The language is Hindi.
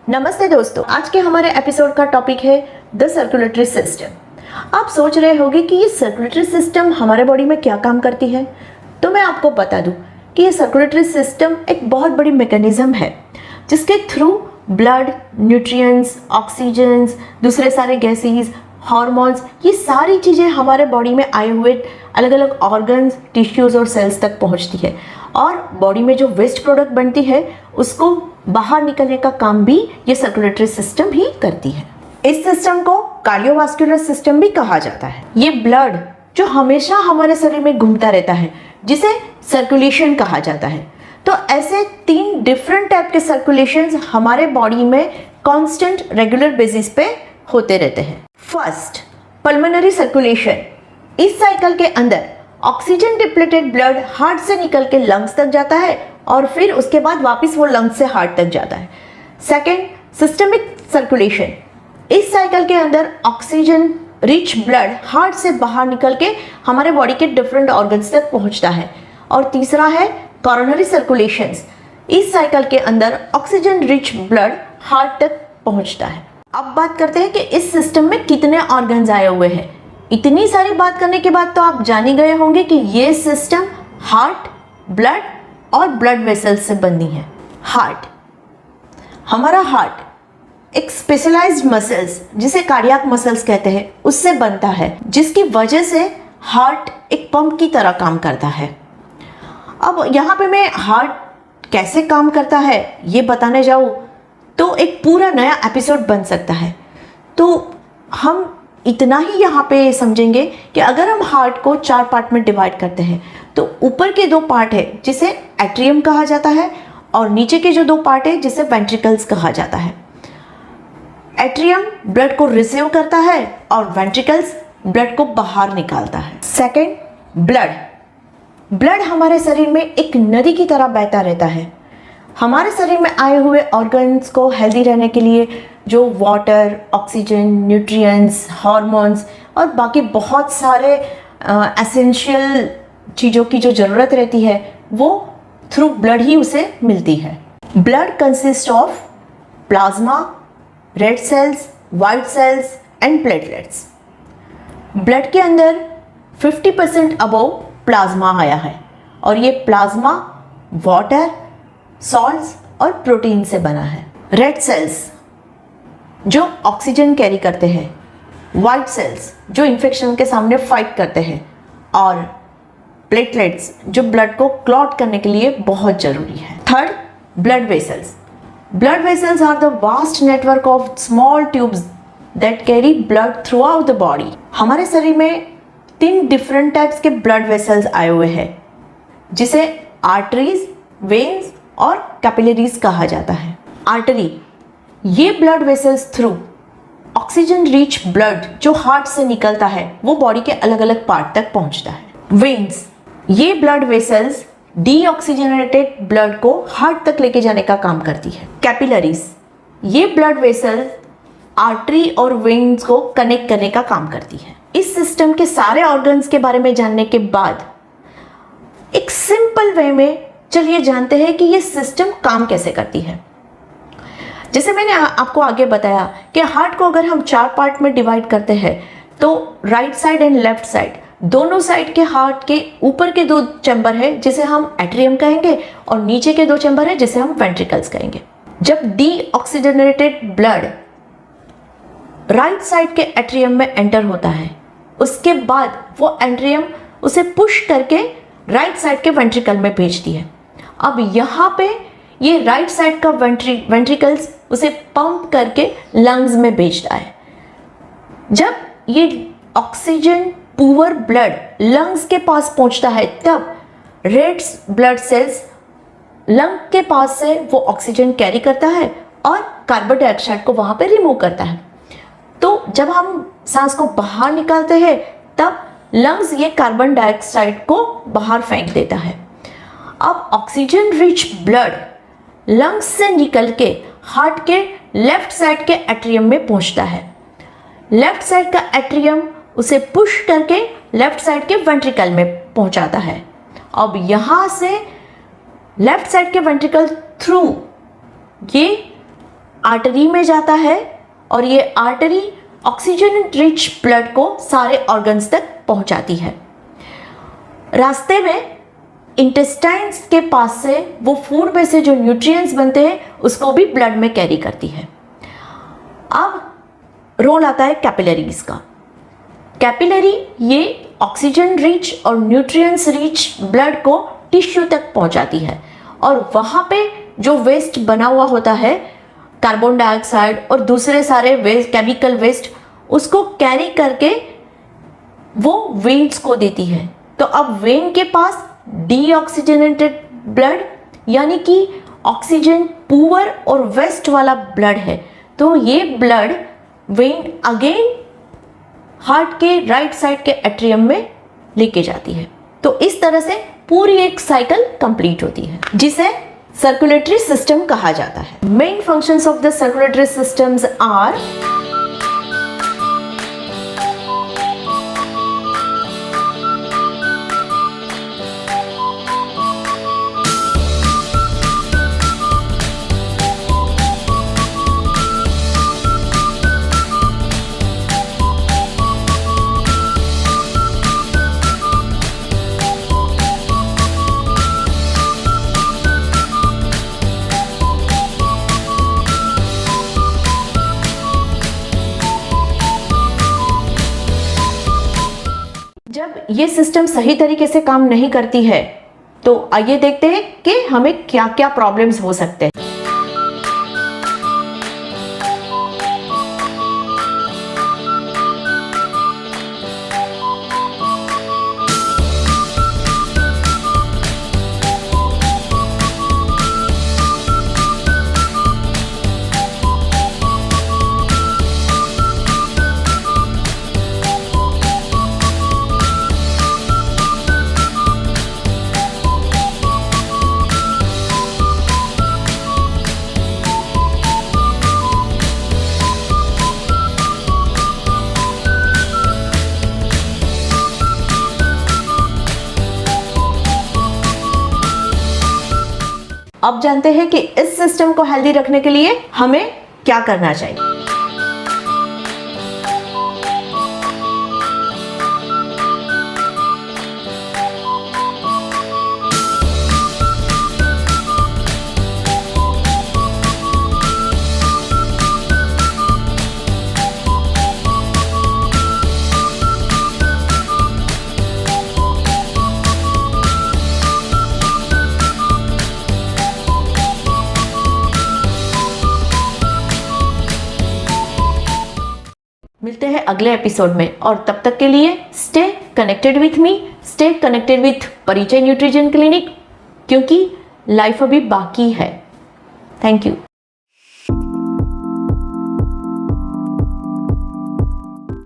नमस्ते दोस्तों, आज के हमारे एपिसोड का टॉपिक है द सर्कुलेटरी सिस्टम। आप सोच रहे होंगे कि ये सर्कुलेटरी सिस्टम हमारे बॉडी में क्या काम करती है। तो मैं आपको बता दूं कि ये सर्कुलेटरी सिस्टम एक बहुत बड़ी मैकेनिज्म है जिसके थ्रू ब्लड, न्यूट्रिएंट्स, ऑक्सीजन्स, दूसरे सारे गैसेस, हार्मोन्स, ये सारी चीज़ें हमारे बॉडी में आए हुए अलग अलग ऑर्गन्स, टिश्यूज़ और सेल्स तक पहुंचती है और बॉडी में जो वेस्ट प्रोडक्ट बनती है उसको बाहर निकलने का काम भी ये सर्कुलेटरी सिस्टम ही करती है। इस सिस्टम को कार्डियोवास्कुलर सिस्टम भी कहा जाता है। ये ब्लड जो हमेशा हमारे शरीर में घूमता रहता है जिसे सर्कुलेशन कहा जाता है। तो ऐसे 3 डिफरेंट टाइप के सर्कुलेशंस हमारे बॉडी में कांस्टेंट रेगुलर बेसिस पे होते रहते हैं। First, pulmonary circulation. इस साइकिल के अंदर ऑक्सीजन डिप्लीटेड ब्लड हार्ट से निकल के लंग्स तक जाता है और फिर उसके बाद वापस वो लंग्स से हार्ट तक जाता है। Second, systemic circulation. इस साइकिल के अंदर ऑक्सीजन रिच ब्लड हार्ट से बाहर निकल के हमारे बॉडी के डिफरेंट ऑर्गन्स तक पहुंचता है। और तीसरा है कोरोनरी सर्कुलेशंस। इस साइकिल के अंदर ऑक्सीजन रिच ब्लड हार्ट तक पहुंचता है। अब बात करते हैं कि इस सिस्टम में कितने ऑर्गन्स आए हुए हैं। इतनी सारी बात करने के बाद तो आप जान ही गए होंगे कि ये सिस्टम हार्ट, ब्लड और ब्लड वेसल्स से बनी है। हार्ट, हमारा हार्ट एक स्पेशलाइज्ड मसल्स जिसे कार्डियक मसल्स कहते हैं उससे बनता है, जिसकी वजह से हार्ट एक पंप की तरह काम करता है। अब यहाँ पे मैं हार्ट कैसे काम करता है ये बताने जाऊँ तो एक पूरा नया एपिसोड बन सकता है। तो हम इतना ही यहाँ पे समझेंगे कि अगर हम हार्ट को 4 पार्ट में डिवाइड करते हैं तो ऊपर के 2 पार्ट है जिसे एट्रियम कहा जाता है और नीचे के जो 2 पार्ट है जिसे वेंट्रिकल्स कहा जाता है। एट्रियम ब्लड को रिसीव करता है और वेंट्रिकल्स ब्लड को बाहर निकालता है। सेकेंड, ब्लड हमारे शरीर में एक नदी की तरह बहता रहता है। हमारे शरीर में आए हुए ऑर्गन्स को हेल्दी रहने के लिए जो वाटर, ऑक्सीजन, न्यूट्रिएंट्स, हार्मोन्स और बाकी बहुत सारे एसेंशियल चीज़ों की जो ज़रूरत रहती है वो थ्रू ब्लड ही उसे मिलती है। Blood consist of plasma, red cells, white cells and platelets. Blood के अंदर 50% अबव प्लाज्मा आया है और ये प्लाज्मा वाटर, सॉल्ट्स और प्रोटीन से बना है। रेड सेल्स जो ऑक्सीजन कैरी करते हैं, वाइट सेल्स जो इन्फेक्शन के सामने फाइट करते हैं और प्लेटलेट्स जो ब्लड को क्लॉट करने के लिए बहुत जरूरी है। Third, blood vessels. Blood vessels are the vast network of small tubes that carry blood throughout the body. हमारे शरीर में 3 डिफरेंट टाइप्स के ब्लड वेसल्स आए हुए हैं जिसे आर्टरीज, वेन्स और कैपिलरीज कहा जाता है। आर्टरी, ये blood vessels through oxygen rich blood जो हार्ट से निकलता है वो बॉडी के अलग अलग पार्ट तक पहुंचता है। वेन्स, ये ब्लड वेसल्स डीऑक्सीजनेटेड ब्लड को हार्ट तक लेके जाने का काम करती है। कैपिलरीज, ये ब्लड वेसल्स आर्टरी और वेन्स को कनेक्ट करने का काम करती है। इस सिस्टम के सारे ऑर्गन्स के बारे में जानने के बाद एक सिंपल वे में चलिए जानते हैं कि ये सिस्टम काम कैसे करती है। जैसे मैंने आपको आगे बताया कि हार्ट को अगर हम 4 पार्ट में डिवाइड करते हैं तो right side and left side, दोनों साइड के हार्ट के ऊपर के 2 चैम्बर है जिसे हम एट्रियम कहेंगे और नीचे के 2 चैम्बर है जिसे हम वेंट्रिकल्स कहेंगे। जब डीऑक्सीजनेटेड ब्लड राइट साइड के एट्रियम में एंटर होता है उसके बाद वो एट्रियम उसे पुश करके राइट साइड के वेंट्रिकल में भेजती है। अब यहाँ पे ये राइट साइड का वेंट्रिकल्स उसे पंप करके लंग्स में भेजता है। जब ये ऑक्सीजन पुअर ब्लड लंग्स के पास पहुंचता है तब रेड ब्लड सेल्स लंग के पास से वो ऑक्सीजन कैरी करता है और कार्बन डाइऑक्साइड को वहां पे रिमूव करता है। तो जब हम सांस को बाहर निकालते हैं तब लंग्स ये कार्बन डाइऑक्साइड को बाहर फेंक देता है। अब ऑक्सीजन रिच ब्लड लंग्स से निकल के हार्ट के लेफ्ट साइड के एट्रियम में पहुंचता है। लेफ्ट साइड का एट्रियम उसे पुश करके लेफ्ट साइड के वेंट्रिकल में पहुंचाता है। अब यहाँ से लेफ्ट साइड के वेंट्रिकल थ्रू ये आर्टरी में जाता है और ये आर्टरी ऑक्सीजन रिच ब्लड को सारे ऑर्गन्स तक पहुंचाती है। रास्ते में इंटेस्टाइन्स के पास से वो फूड में से जो न्यूट्रिएंट्स बनते हैं उसको भी ब्लड में कैरी करती है। अब रोल आता है कैपिलरीज का। कैपिलरी ये ऑक्सीजन रिच और न्यूट्रिएंट्स रिच ब्लड को टिश्यू तक पहुंचाती है और वहाँ पे जो वेस्ट बना हुआ होता है, कार्बन डाइऑक्साइड और दूसरे सारे वेस्ट, केमिकल वेस्ट, उसको कैरी करके वो वेन्स को देती है। तो अब वेन के पास डीऑक्सीजनेटेड ब्लड यानी कि ऑक्सीजन पुअर और वेस्ट वाला ब्लड है, तो ये ब्लड वेन अगेन हार्ट के राइट साइड के एट्रियम में लेके जाती है। तो इस तरह से पूरी एक साइकिल कंप्लीट होती है, जिसे सर्कुलेटरी सिस्टम कहा जाता है। Main functions of the circulatory systems are जब ये सिस्टम सही तरीके से काम नहीं करती है तो आइए देखते हैं कि हमें क्या क्या प्रॉब्लम्स हो सकते हैं। अब जानते हैं कि इस सिस्टम को हेल्दी रखने के लिए हमें क्या करना चाहिए। मिलते हैं अगले एपिसोड में और तब तक के लिए stay connected with me, stay connected with परिचय न्यूट्रिशन क्लिनिक, क्योंकि लाइफ अभी बाकी है। Thank you.